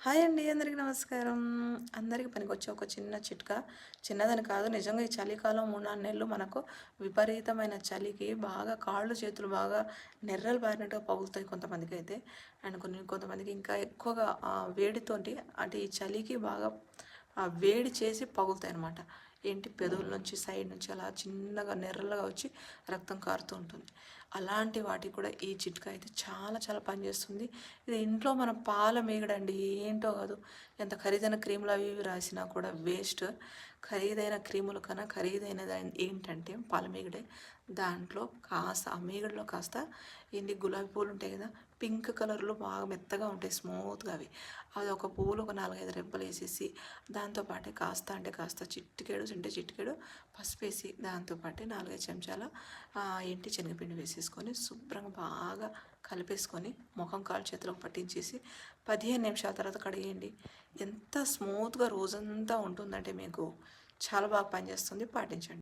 Hi అండి. అందరికీ నమస్కారం. అందరికి పనికొచ్చే ఒక చిన్న చిట్కా. చిన్నదని కాదు, నిజంగా ఈ చలికాలం 3, 4 నెలలు మనకు విపరీతమైన చలికి బాగా కాళ్ళు, చేతులు బాగా నెర్రలు బారినట్టుగా పగులుతాయి కొంతమందికైతే. అండ్ కొంతమందికి ఇంకా ఎక్కువగా వేడితోటి అంటే ఈ చలికి బాగా వేడి చేసి పగులుతాయన్నమాట. ఏంటి పెదవుల నుంచి, సైడ్ నుంచి అలా చిన్నగా నెర్రలుగా వచ్చి రక్తం కారుతూ ఉంటుంది. అలాంటి వాటికి కూడా ఈ చిట్కా అయితే చాలా చాలా పనిచేస్తుంది. ఇది ఇంట్లో మన పాల మీగడండి. ఏంటో కాదు. ఎంత ఖరీదైన క్రీములు అవి ఇవి రాసినా కూడా వేస్ట్. ఖరీదైన క్రీముల కన్నా ఖరీదైనది ఏంటంటే పాల మీగడే. దాంట్లో కాస్త ఆ మీగడలో కాస్త ఏంటి గులాబీ పూలు ఉంటాయి కదా, పింక్ కలర్లో బాగా మెత్తగా ఉంటాయి స్మూత్గా అవి. అది ఒక పువ్వులు ఒక 4, 5 రెబ్బలు వేసేసి దాంతోపాటే కాస్త అంటే కాస్త చిటికెడు అంటే చిటికెడు పసుపు వేసి దాంతోపాటే 4, 5 చెంచాల ఏంటి శనగపిండి వేసేసుకొని శుభ్రంగా బాగా కలిపేసుకొని ముఖం కాలు చేతులకు పట్టించేసి 15 నిమిషాల తర్వాత కడిగేయండి. ఎంత స్మూత్గా రోజంతా ఉంటుందంటే మీకు చాలా బాగా పనిచేస్తుంది. పాటించండి.